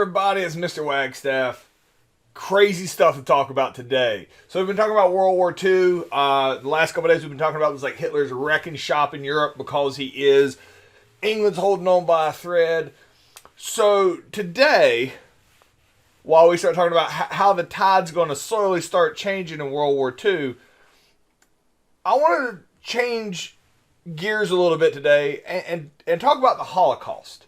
everybody, it's Mr. Wagstaff. Crazy stuff to talk about today. So we've been talking about World War II. The last couple of days we've been talking about was like Hitler's wrecking shop in Europe because he is. England's holding on by a thread. So today, while we start talking about how the tide's going to slowly start changing in World War II, I want to change gears a little bit today and talk about the Holocaust.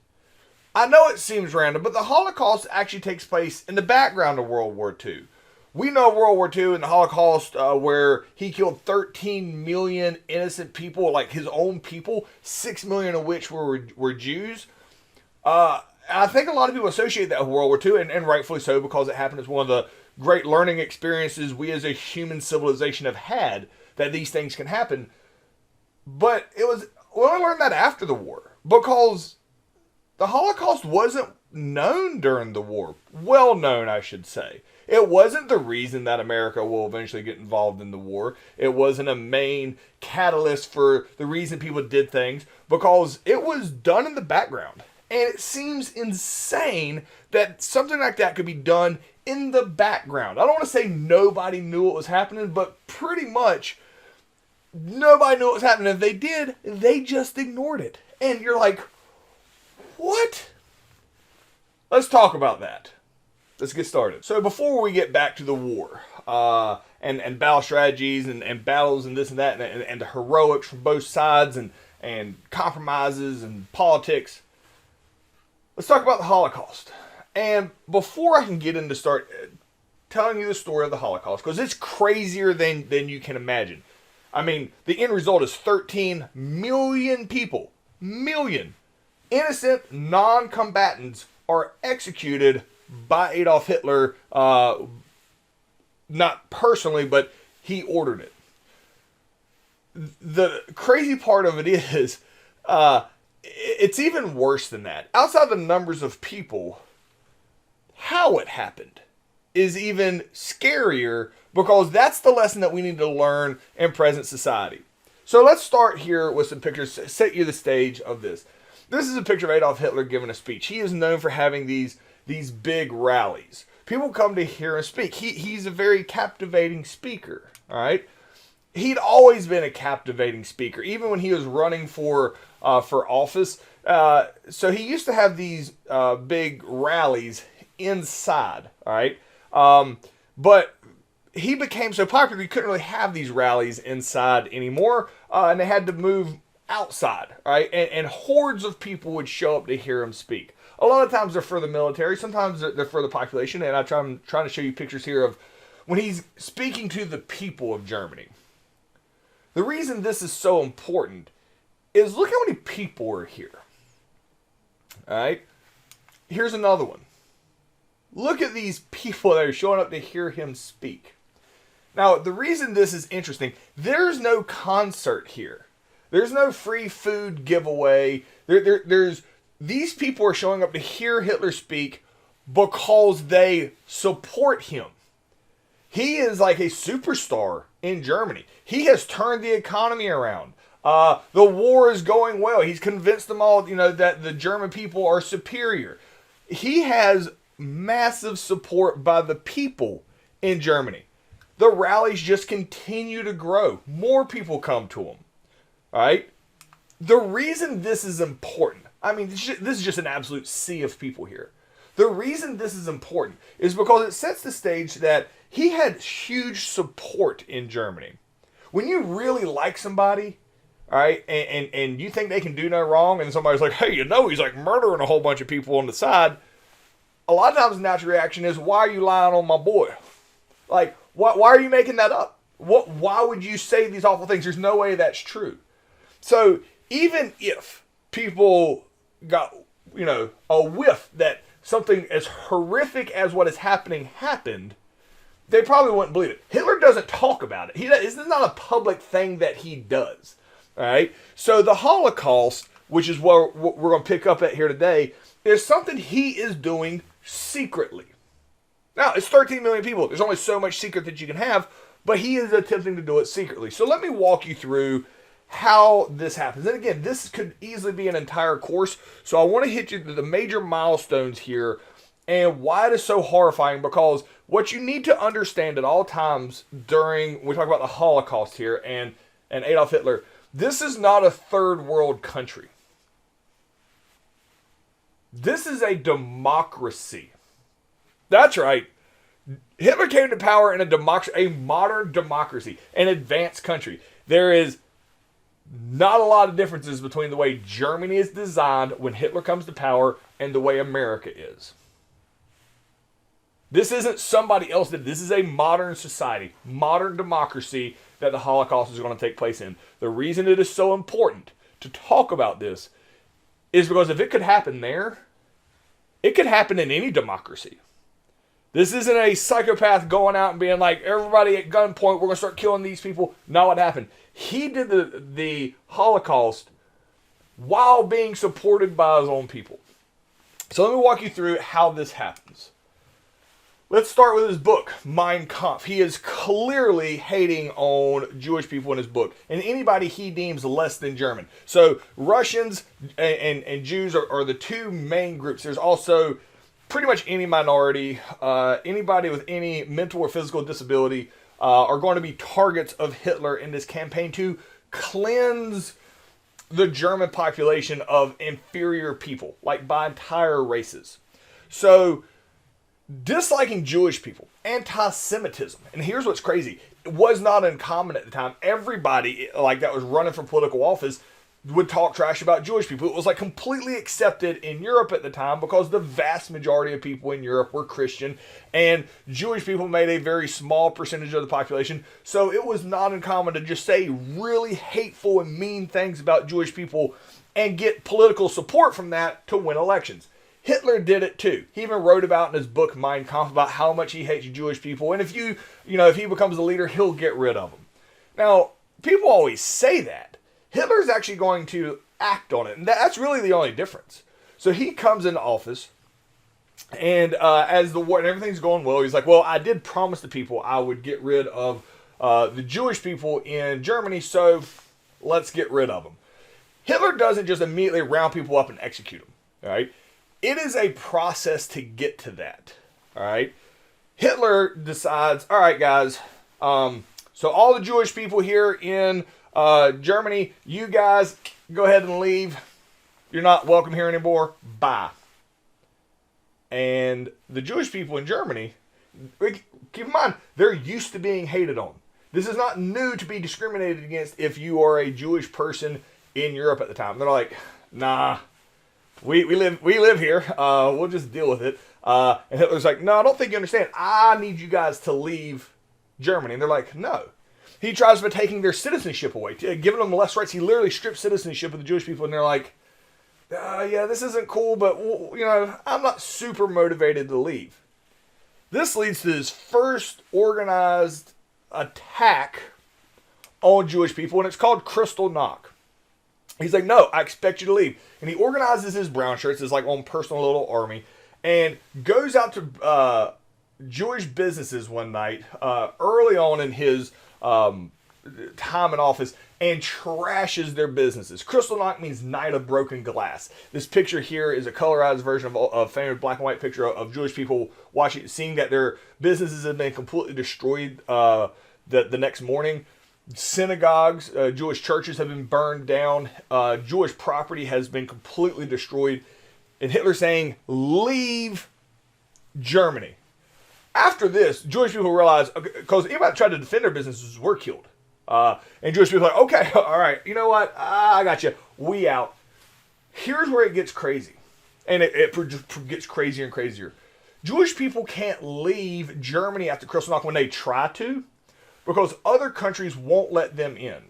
I know it seems random, but the Holocaust actually takes place in the background of World War II. We know World War II and the Holocaust where he killed 13 million innocent people, like his own people, 6 million of which were Jews. I think a lot of people associate that with World War II, and rightfully so, because it happened as one of the great learning experiences we as a human civilization have had, that these things can happen. But we only learned that after the war, because the Holocaust wasn't known during the war. Well known, I should say. It wasn't the reason that America will eventually get involved in the war. It wasn't a main catalyst for the reason people did things, because it was done in the background. And it seems insane that something like that could be done in the background. I don't want to say nobody knew what was happening, but pretty much nobody knew what was happening. If they did, they just ignored it. And you're like, what? Let's talk about that. Let's get started. So before we get back to the war and battle strategies and battles and this and that and the heroics from both sides and compromises and politics, let's talk about the Holocaust. And before I can get into start telling you the story of the Holocaust, because it's crazier than you can imagine. I mean, the end result is 13 million people, innocent non-combatants are executed by Adolf Hitler, not personally, but he ordered it. The crazy part of it is, it's even worse than that. Outside the numbers of people, how it happened is even scarier, because that's the lesson that we need to learn in present society. So let's start here with some pictures, set you the stage of this. This is a picture of Adolf Hitler giving a speech. He is known for having these big rallies. People come to hear him speak. He's a very captivating speaker, all right? He'd always been a captivating speaker, even when he was running for office. So he used to have these big rallies inside, all right? But he became so popular, he couldn't really have these rallies inside anymore, and they had to move outside, right? And hordes of people would show up to hear him speak. A lot of times they're for the military, sometimes they're for the population, and I'm trying to show you pictures here of when he's speaking to the people of Germany. The reason this is so important is look how many people are here. All right? Here's another one. Look at these people that are showing up to hear him speak. Now, the reason this is interesting, there's no concert here. There's no free food giveaway. These people are showing up to hear Hitler speak because they support him. He is like a superstar in Germany. He has turned the economy around. The war is going well. He's convinced them all, that the German people are superior. He has massive support by the people in Germany. The rallies just continue to grow. More people come to him. All right? The reason this is important, I mean, this is just an absolute sea of people here. The reason this is important is because it sets the stage that he had huge support in Germany. When you really like somebody, all right, and you think they can do no wrong, and somebody's like, hey, he's like murdering a whole bunch of people on the side, a lot of times the natural reaction is, why are you lying on my boy? Like, why are you making that up? Why would you say these awful things? There's no way that's true. So even if people got, a whiff that something as horrific as what is happening happened, they probably wouldn't believe it. Hitler doesn't talk about it. This is not a public thing that he does. All right? So the Holocaust, which is what we're going to pick up at here today, is something he is doing secretly. Now, it's 13 million people. There's only so much secret that you can have, but he is attempting to do it secretly. So let me walk you through how this happens. And again, this could easily be an entire course, so I want to hit you to the major milestones here And why it is so horrifying, because what you need to understand at all times during, we talk about the Holocaust here and Adolf Hitler, this is not a third world country. This is a democracy. That's right. Hitler came to power in a democracy, a modern democracy, an advanced country. There is not a lot of differences between the way Germany is designed when Hitler comes to power and the way America is. This isn't somebody else that this is a modern society, modern democracy that the Holocaust is going to take place in. The reason it is so important to talk about this is because if it could happen there, it could happen in any democracy. This isn't a psychopath going out and being like, everybody at gunpoint, we're going to start killing these people. Not what happened. He did the Holocaust while being supported by his own people. So let me walk you through how this happens. Let's start with his book, Mein Kampf. He is clearly hating on Jewish people in his book and anybody he deems less than German. So Russians and Jews are the two main groups. There's also pretty much any minority, anybody with any mental or physical disability are going to be targets of Hitler in this campaign to cleanse the German population of inferior people, like by entire races. So disliking Jewish people, anti-Semitism, and here's what's crazy, it was not uncommon at the time. Everybody like that was running for political office would talk trash about Jewish people. It was like completely accepted in Europe at the time because the vast majority of people in Europe were Christian and Jewish people made a very small percentage of the population. So it was not uncommon to just say really hateful and mean things about Jewish people and get political support from that to win elections. Hitler did it too. He even wrote about in his book Mein Kampf about how much he hates Jewish people, and if he becomes the leader, he'll get rid of them. Now, people always say that. Hitler's actually going to act on it, and that's really the only difference. So he comes into office, and as the war and everything's going well, he's like, well, I did promise the people I would get rid of the Jewish people in Germany, so let's get rid of them. Hitler doesn't just immediately round people up and execute them, all right? It is a process to get to that, all right? Hitler decides, all right, guys, so all the Jewish people here in Germany, you guys go ahead and leave. You're not welcome here anymore. Bye. And the Jewish people in Germany, keep in mind, they're used to being hated on. This is not new to be discriminated against if you are a Jewish person in Europe at the time. They're like, nah, we live here. We'll just deal with it. And Hitler's like, no, I don't think you understand. I need you guys to leave Germany. And they're like, no. He tries by taking their citizenship away, giving them less rights. He literally stripped citizenship of the Jewish people, and they're like, yeah, this isn't cool, but, I'm not super motivated to leave. This leads to his first organized attack on Jewish people, and it's called Kristallnacht. He's like, no, I expect you to leave. And he organizes his brown shirts, his like own personal little army, and goes out to Jewish businesses one night, early on in his time in office, and trashes their businesses. Kristallnacht means night of broken glass. This picture here is a colorized version of a famous black and white picture of Jewish people seeing that their businesses have been completely destroyed the next morning. Synagogues, Jewish churches have been burned down. Jewish property has been completely destroyed. And Hitler saying, leave Germany. After this, Jewish people realized, because anybody that tried to defend their businesses were killed. And Jewish people are like, okay, all right, you know what? I got you. We out. Here's where it gets crazy. And it gets crazier and crazier. Jewish people can't leave Germany after Kristallnacht when they try to, because other countries won't let them in.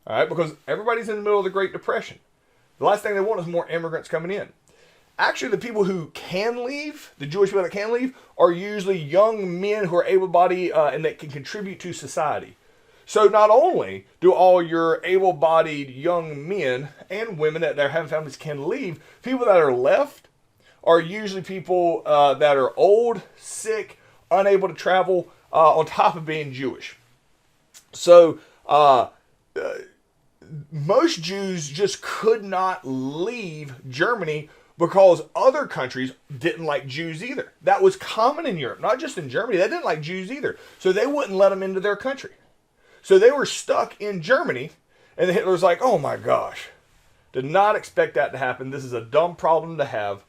All right? Because everybody's in the middle of the Great Depression. The last thing they want is more immigrants coming in. Actually, the people who can leave, the Jewish people that can leave, are usually young men who are able-bodied and that can contribute to society. So not only do all your able-bodied young men and women that are having families can leave, people that are left are usually people that are old, sick, unable to travel, on top of being Jewish. So most Jews just could not leave Germany because other countries didn't like Jews either. That was common in Europe, not just in Germany. They didn't like Jews either. So they wouldn't let them into their country. So they were stuck in Germany, and Hitler's like, oh my gosh, did not expect that to happen. This is a dumb problem to have.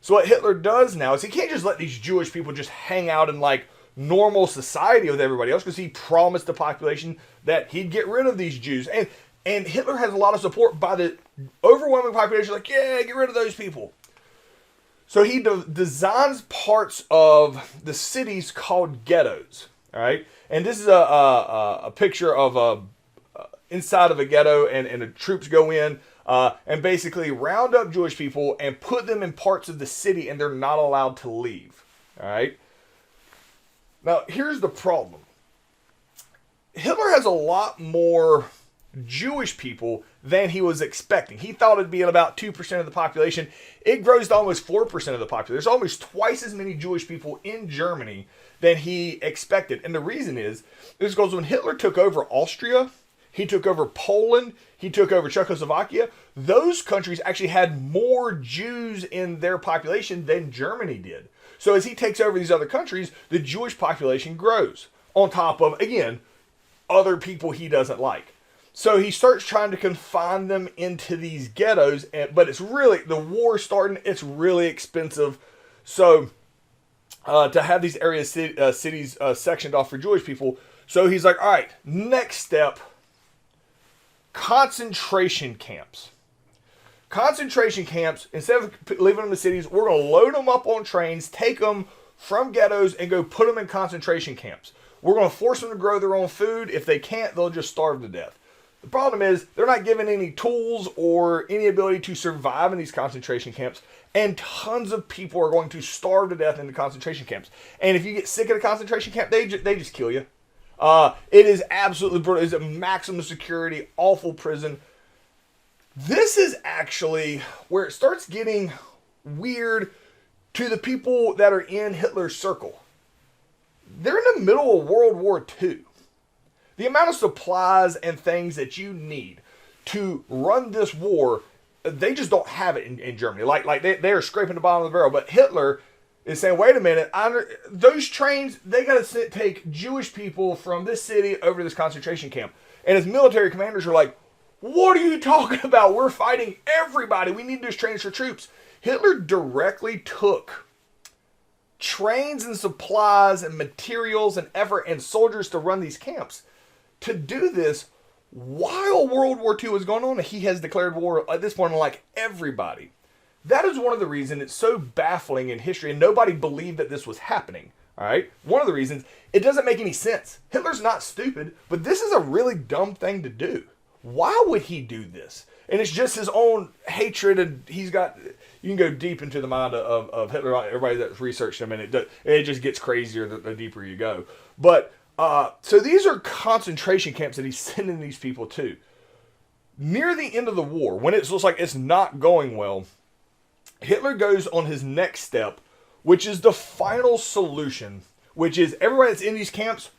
So what Hitler does now is he can't just let these Jewish people just hang out in like normal society with everybody else, because he promised the population that he'd get rid of these Jews. And Hitler has a lot of support by the overwhelming population, like, yeah, get rid of those people. So he designs parts of the cities called ghettos, all right? And this is a picture of inside of a ghetto, and the troops go in and basically round up Jewish people and put them in parts of the city, and they're not allowed to leave, all right? Now, here's the problem. Hitler has a lot more Jewish people than he was expecting. He thought it'd be at about 2% of the population. It grows to almost 4% of the population. There's almost twice as many Jewish people in Germany than he expected. And the reason is because when Hitler took over Austria, he took over Poland, he took over Czechoslovakia, those countries actually had more Jews in their population than Germany did. So as he takes over these other countries, the Jewish population grows, on top of, again, other people he doesn't like. So he starts trying to confine them into these ghettos, but it's really, the war starting, it's really expensive. So to have these areas, cities sectioned off for Jewish people. So he's like, all right, next step, concentration camps. Concentration camps, instead of leaving them in the cities, we're going to load them up on trains, take them from ghettos, and go put them in concentration camps. We're going to force them to grow their own food. If they can't, they'll just starve to death. The problem is they're not given any tools or any ability to survive in these concentration camps, and tons of people are going to starve to death in the concentration camps. And if you get sick at a concentration camp, they just kill you. It is absolutely brutal. It's a maximum security, awful prison. This is actually where it starts getting weird to the people that are in Hitler's circle. They're in the middle of World War II. The amount of supplies and things that you need to run this war, they just don't have it in Germany. Like they are scraping the bottom of the barrel. But Hitler is saying, wait a minute, those trains, they got to take Jewish people from this city over to this concentration camp. And his military commanders are like, what are you talking about? We're fighting everybody. We need those trains for troops. Hitler directly took trains and supplies and materials and effort and soldiers to run these camps. To do this while World War II was going on, he has declared war at this point on like everybody. That is one of the reasons it's so baffling in history, and nobody believed that this was happening. All right? One of the reasons, it doesn't make any sense. Hitler's not stupid, but this is a really dumb thing to do. Why would he do this? And it's just his own hatred, and he's got, you can go deep into the mind of Hitler. Everybody that's researched him, and it just gets crazier the deeper you go. But, so these are concentration camps that he's sending these people to. Near the end of the war, when it looks like it's not going well, Hitler goes on his next step, which is the final solution, which is everybody that's in these camps,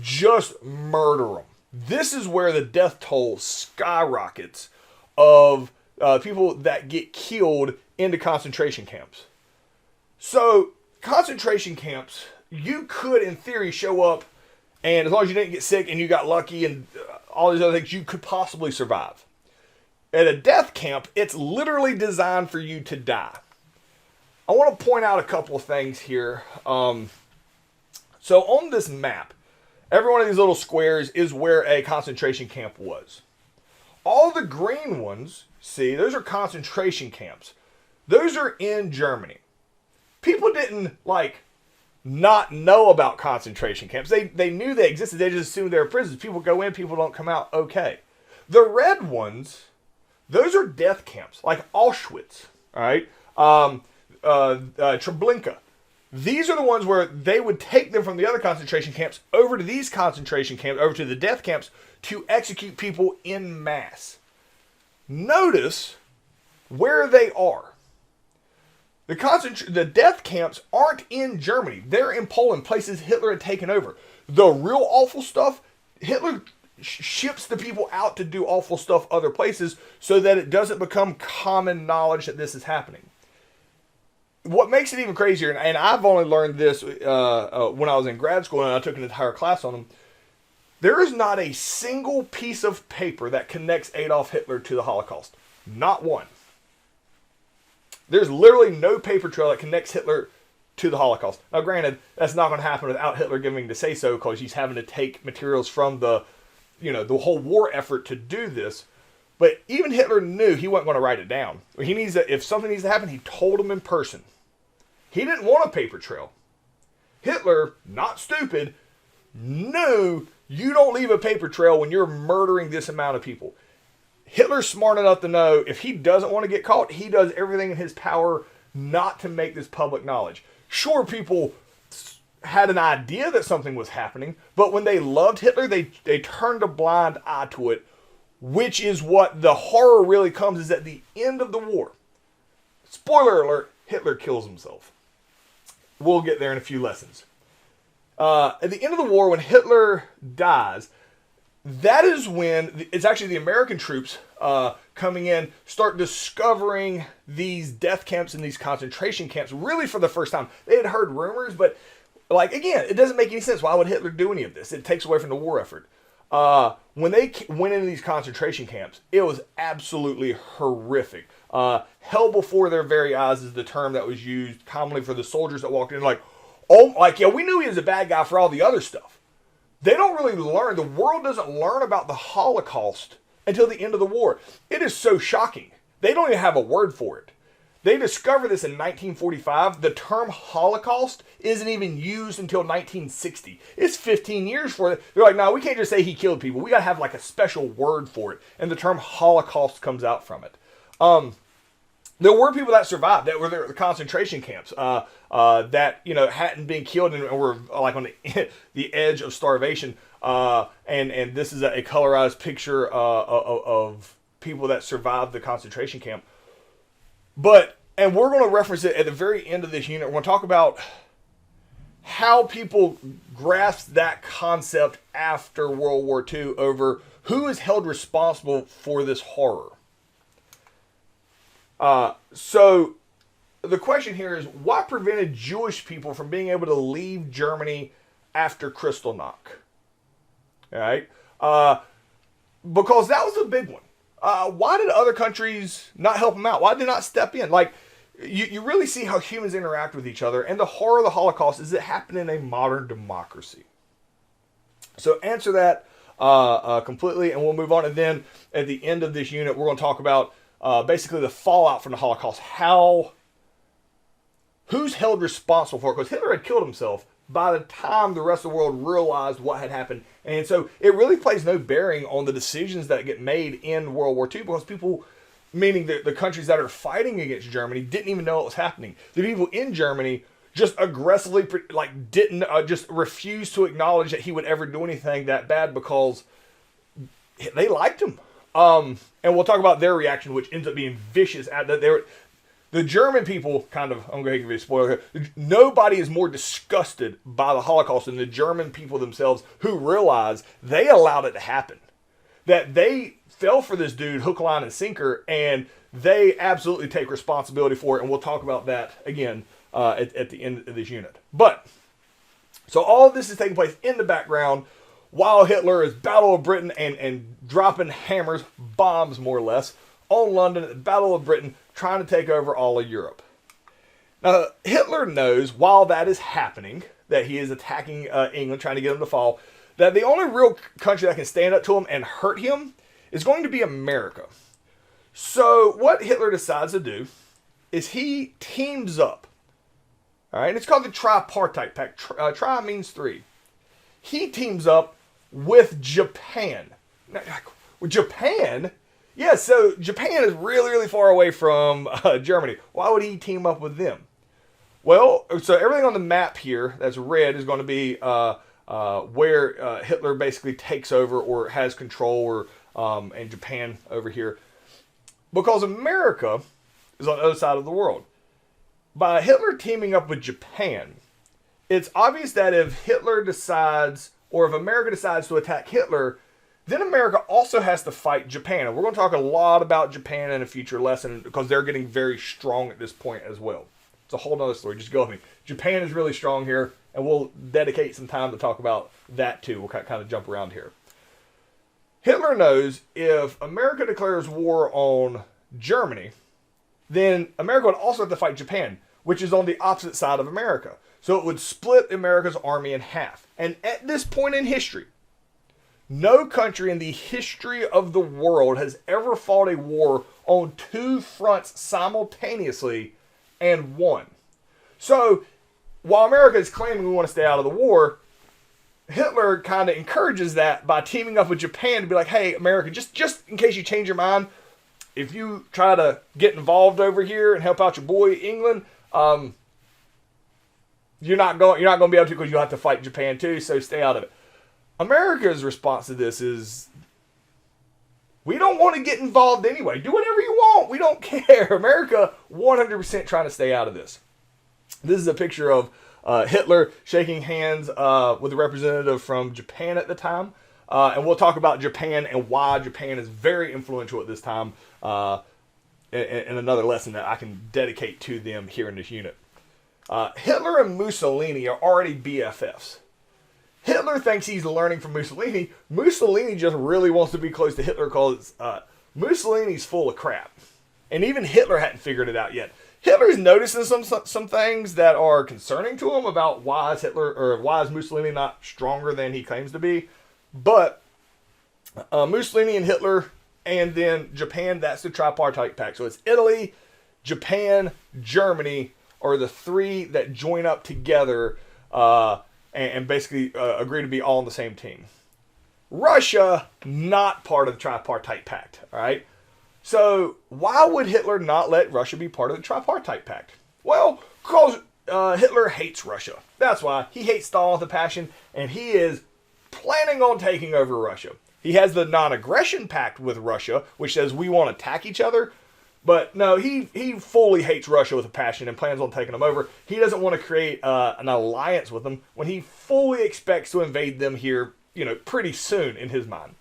just murder them. This is where the death toll skyrockets of people that get killed into concentration camps. So, concentration camps, you could, in theory, show up, and as long as you didn't get sick and you got lucky and all these other things, you could possibly survive. At a death camp, it's literally designed for you to die. I want to point out a couple of things here. So on this map, every one of these little squares is where a concentration camp was. All the green ones, see, those are concentration camps. Those are in Germany. People didn't, not know about concentration camps. They knew they existed. They just assumed they were prisons. People go in, people don't come out. Okay. The red ones, those are death camps, like Auschwitz, all right? Treblinka. These are the ones where they would take them from the other concentration camps over to these concentration camps, over to the death camps, to execute people en Notice where they are. The death camps aren't in Germany. They're in Poland, places Hitler had taken over. The real awful stuff, Hitler ships the people out to do awful stuff other places so that it doesn't become common knowledge that this is happening. what makes it even crazier, and I've only learned this when I was in grad school and I took an entire class on them, there is not a single piece of paper that connects Adolf Hitler to the Holocaust. Not one. There's literally no paper trail that connects Hitler to the Holocaust. Now, granted, that's not going to happen without Hitler giving the say-so, because he's having to take materials from the whole war effort to do this. But even Hitler knew he wasn't going to write it down. If something needs to happen, he told him in person. He didn't want a paper trail. Hitler, not stupid, knew you don't leave a paper trail when you're murdering this amount of people. Hitler's smart enough to know if he doesn't want to get caught, he does everything in his power not to make this public knowledge. Sure, people had an idea that something was happening, but when they loved Hitler, they turned a blind eye to it, which is what the horror really comes, is at the end of the war. Spoiler alert, Hitler kills himself. We'll get there in a few lessons. At the end of the war, when Hitler dies, that is when it's actually the American troops coming in start discovering these death camps and these concentration camps really for the first time. They had heard rumors, but again, it doesn't make any sense. Why would Hitler do any of this? It takes away from the war effort. When they went into these concentration camps, it was absolutely horrific. Hell before their very eyes is the term that was used commonly for the soldiers that walked in we knew he was a bad guy for all the other stuff. They don't really learn. The world doesn't learn about the Holocaust until the end of the war. It is so shocking. They don't even have a word for it. They discovered this in 1945. The term Holocaust isn't even used until 1960. It's 15 years for it. They're like, no, we can't just say he killed people. We got to have a special word for it. And the term Holocaust comes out from it. There were people that survived that were there at the concentration camps that hadn't been killed and were on the edge of starvation. And this is a colorized picture of people that survived the concentration camp. And we're going to reference it at the very end of this unit. We're going to talk about how people grasped that concept after World War II over who is held responsible for this horror. So the question here is, what prevented Jewish people from being able to leave Germany after Kristallnacht? All right. Because that was a big one. Why did other countries not help them out? Why did they not step in? You really see how humans interact with each other, and the horror of the Holocaust is it happened in a modern democracy. So answer that completely, and we'll move on. And then at the end of this unit, we're going to talk about basically the fallout from the Holocaust. Who's held responsible for it? Because Hitler had killed himself by the time the rest of the world realized what had happened. And so it really plays no bearing on the decisions that get made in World War II, because people, meaning the countries that are fighting against Germany, didn't even know what was happening. The people in Germany just aggressively didn't just refuse to acknowledge that he would ever do anything that bad because they liked him. And we'll talk about their reaction, which ends up being vicious. The German people, I'm going to give you a spoiler here. Nobody is more disgusted by the Holocaust than the German people themselves, who realize they allowed it to happen. That they fell for this dude hook, line, and sinker, and they absolutely take responsibility for it. And we'll talk about that again at the end of this unit. So all of this is taking place in the background while Hitler is Battle of Britain and dropping hammers, bombs more or less, on London at the Battle of Britain, trying to take over all of Europe. Now, Hitler knows while that is happening, that he is attacking England, trying to get them to fall, that the only real country that can stand up to him and hurt him is going to be America. So what Hitler decides to do is he teams up. All right, it's called the Tripartite Pact. Tri means three. He teams up with Japan. Now, with Japan? Yeah, so Japan is really, really far away from Germany. Why would he team up with them? Well, so everything on the map here that's red is going to be where Hitler basically takes over or has control, and Japan over here. Because America is on the other side of the world. By Hitler teaming up with Japan, it's obvious that if Hitler decides, or if America decides to attack Hitler, then America also has to fight Japan. And we're going to talk a lot about Japan in a future lesson because they're getting very strong at this point as well. It's a whole nother story. Just go with me. Japan is really strong here, and we'll dedicate some time to talk about that too. We'll kind of jump around here. Hitler knows if America declares war on Germany, then America would also have to fight Japan, which is on the opposite side of America. So it would split America's army in half. And at this point in history, no country in the history of the world has ever fought a war on two fronts simultaneously and won. So while America is claiming we want to stay out of the war, Hitler kind of encourages that by teaming up with Japan to be like, hey, America, just in case you change your mind, if you try to get involved over here and help out your boy England, you're not going to be able to because you'll have to fight Japan too, so stay out of it. America's response to this is, we don't want to get involved anyway. Do whatever you want. We don't care. America 100% trying to stay out of this. This is a picture of Hitler shaking hands with a representative from Japan at the time. And we'll talk about Japan and why Japan is very influential at this time in another lesson that I can dedicate to them here in this unit. Hitler and Mussolini are already BFFs. Hitler thinks he's learning from Mussolini. Mussolini just really wants to be close to Hitler because Mussolini's full of crap. And even Hitler hadn't figured it out yet. Hitler's noticing some things that are concerning to him about why is Mussolini not stronger than he claims to be. But Mussolini and Hitler and then Japan, that's the Tripartite Pact. So it's Italy, Japan, Germany are the three that join up together and basically agree to be all on the same team. Russia, not part of the Tripartite Pact, all right? So why would Hitler not let Russia be part of the Tripartite Pact? Well, because Hitler hates Russia. That's why. He hates Stalin with a passion, and he is planning on taking over Russia. He has the non-aggression pact with Russia, which says we won't attack each other. But no, he fully hates Russia with a passion and plans on taking them over. He doesn't want to create an alliance with them when he fully expects to invade them here, pretty soon in his mind.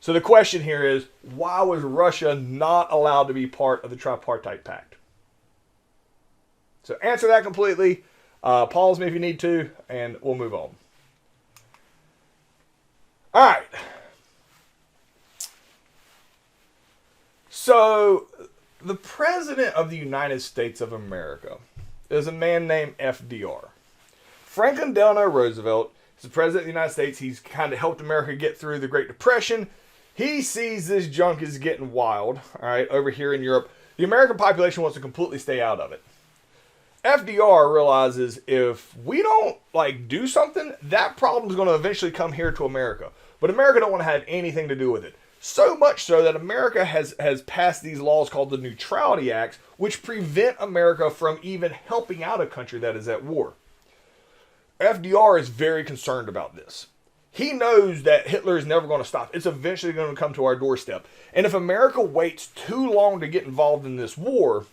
So the question here is, why was Russia not allowed to be part of the Tripartite Pact? So answer that completely. Pause me if you need to, and we'll move on. All right. So the President of the United States of America is a man named Fdr. Franklin Delano Roosevelt is the President of the United States. He's kind of helped America get through the Great Depression. He sees this junk is getting wild, all right, over here in Europe. The American population wants to completely stay out of it. FDR realizes if we don't, do something, that problem is going to eventually come here to America. But America don't want to have anything to do with it. So much so that America has passed these laws called the Neutrality Acts, which prevent America from even helping out a country that is at war. FDR is very concerned about this. He knows that Hitler is never going to stop. It's eventually going to come to our doorstep. And if America waits too long to get involved in this war,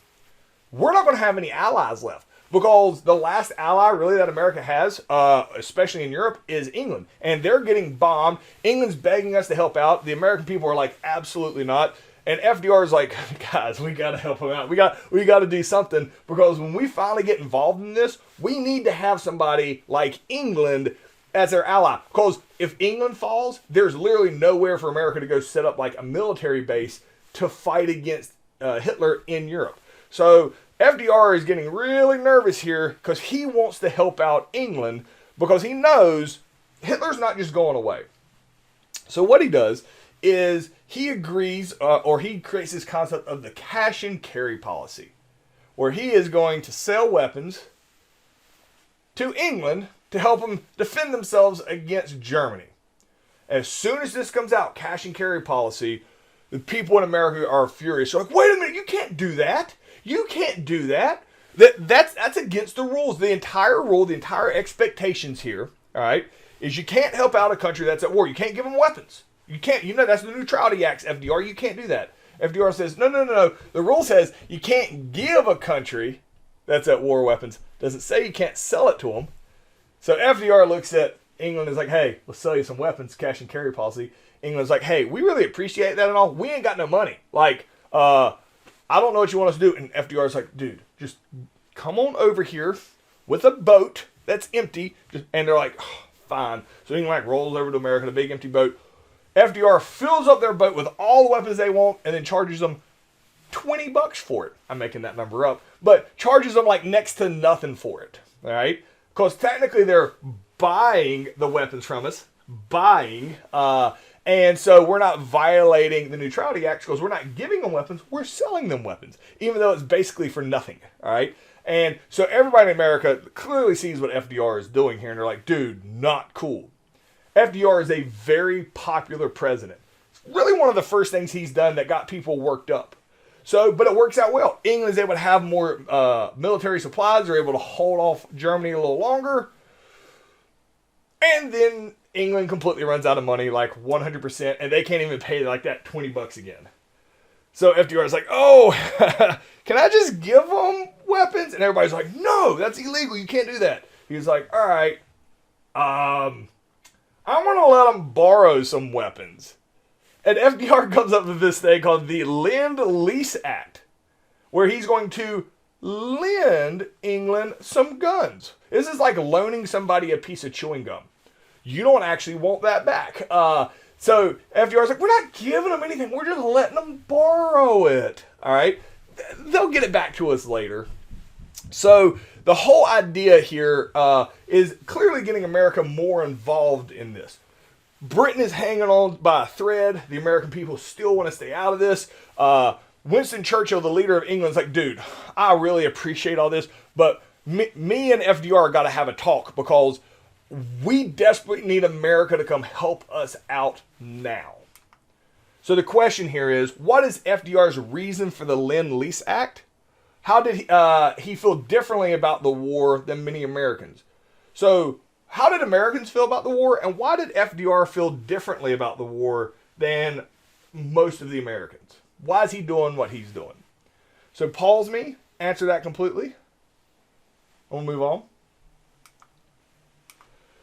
we're not going to have any allies left. Because the last ally really that America has, especially in Europe, is England. And they're getting bombed. England's begging us to help out. The American people are like, absolutely not. And FDR is like, guys, we got to help them out. We got to do something. Because when we finally get involved in this, we need to have somebody like England as their ally. Because if England falls, there's literally nowhere for America to go set up a military base to fight against Hitler in Europe. So FDR is getting really nervous here because he wants to help out England because he knows Hitler's not just going away. So what he does is he agrees or he creates this concept of the cash and carry policy where he is going to sell weapons to England to help them defend themselves against Germany. As soon as this comes out, cash and carry policy, the people in America are furious. They're like, wait a minute, you can't do that. You can't do that. That's against the rules. The entire rule, the entire expectations here, all right, is you can't help out a country that's at war. You can't give them weapons. You can't. That's the Neutrality Act, FDR. You can't do that. FDR says, no. The rule says you can't give a country that's at war weapons. Doesn't say you can't sell it to them. So FDR looks at England and is like, hey, let's sell you some weapons, cash and carry policy. England's like, hey, we really appreciate that and all. We ain't got no money. I don't know what you want us to do. And FDR's like, dude, just come on over here with a boat that's empty. And they're like, oh, fine. So England rolls over to America in a big empty boat. FDR fills up their boat with all the weapons they want and then charges them $20 for it. I'm making that number up. But charges them like next to nothing for it. All right? Because technically they're buying the weapons from us. And so we're not violating the Neutrality Act because we're not giving them weapons. We're selling them weapons. Even though it's basically for nothing. All right? And so everybody in America clearly sees what FDR is doing here. And they're like, dude, not cool. FDR is a very popular president. It's really one of the first things he's done that got people worked up. So, but it works out well. England is able to have more military supplies. They're able to hold off Germany a little longer. And then England completely runs out of money, like 100%. And they can't even pay like that $20 again. So FDR is like, oh, can I just give them weapons? And everybody's like, no, that's illegal. You can't do that. He's like, all right, I'm going to let them borrow some weapons. And FDR comes up with this thing called the Land Lease Act, where he's going to lend England some guns. This is like loaning somebody a piece of chewing gum. You don't actually want that back. So FDR's like, we're not giving them anything. We're just letting them borrow it. All right? They'll get it back to us later. So the whole idea here is clearly getting America more involved in this. Britain is hanging on by a thread. The American people still want to stay out of this. Winston Churchill, the leader of England, is like, dude, I really appreciate all this, but me and FDR got to have a talk because we desperately need America to come help us out now. So the question here is, what is FDR's reason for the Land Lease Act? How did he feel differently about the war than many Americans? So how did Americans feel about the war, and why did FDR feel differently about the war than most of the Americans? Why is he doing what he's doing? So pause me, answer that completely. We'll move on.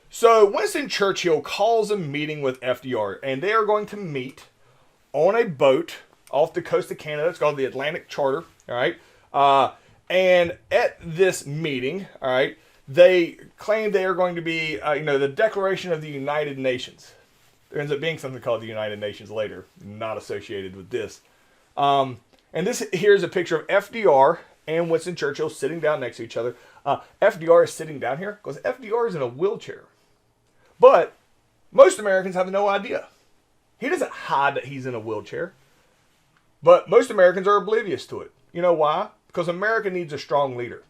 So Winston Churchill calls a meeting with FDR, and they are going to meet on a boat off the coast of Canada. It's called the Atlantic Charter. All right. And at this meeting, all right, they claim they are going to be, the Declaration of the United Nations. There ends up being something called the United Nations later, not associated with this. And this here's a picture of FDR and Winston Churchill sitting down next to each other. FDR is sitting down here because FDR is in a wheelchair. But most Americans have no idea. He doesn't hide that he's in a wheelchair. But most Americans are oblivious to it. You know why? Because America needs a strong leader.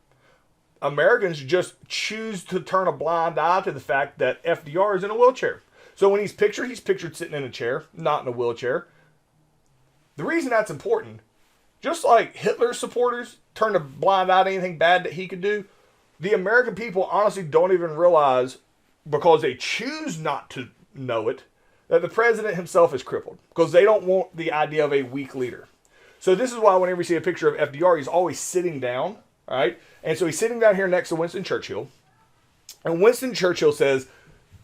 Americans just choose to turn a blind eye to the fact that FDR is in a wheelchair. So when he's pictured sitting in a chair, not in a wheelchair. The reason that's important, just like Hitler's supporters turned a blind eye to anything bad that he could do, the American people honestly don't even realize, because they choose not to know it, that the president himself is crippled. Because they don't want the idea of a weak leader. So this is why whenever you see a picture of FDR, he's always sitting down. All right? And so he's sitting down here next to Winston Churchill. And Winston Churchill says,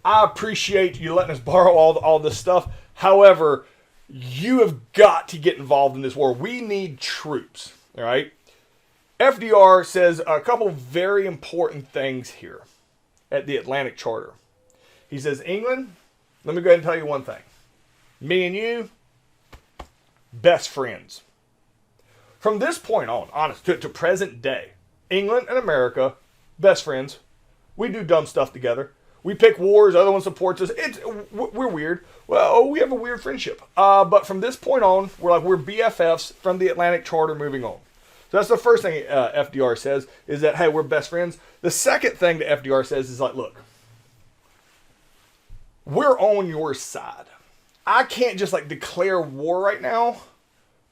I appreciate you letting us borrow all this stuff. However, you have got to get involved in this war. We need troops. All right? FDR says a couple very important things here at the Atlantic Charter. He says, England, let me go ahead and tell you one thing. Me and you, best friends. From this point on, honest, to present day, England and America, best friends. We do dumb stuff together. We pick wars, other one supports us. We're weird. Well, we have a weird friendship. But from this point on, we're BFFs from the Atlantic Charter moving on. So that's the first thing FDR says, is that, hey, we're best friends. The second thing that FDR says is like, look, we're on your side. I can't just declare war right now,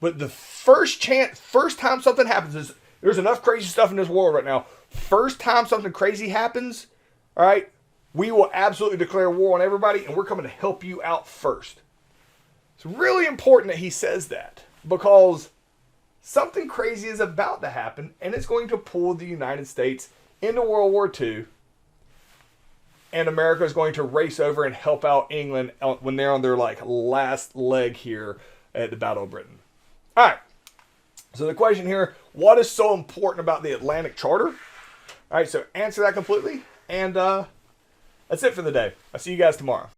but the first time something happens is, there's enough crazy stuff in this world right now. First time something crazy happens, all right, we will absolutely declare war on everybody, and we're coming to help you out first. It's really important that he says that, because something crazy is about to happen, and it's going to pull the United States into World War II, and America is going to race over and help out England when they're on their last leg here at the Battle of Britain. All right. So the question here, what is so important about the Atlantic Charter? All right, so answer that completely. And that's it for the day. I'll see you guys tomorrow.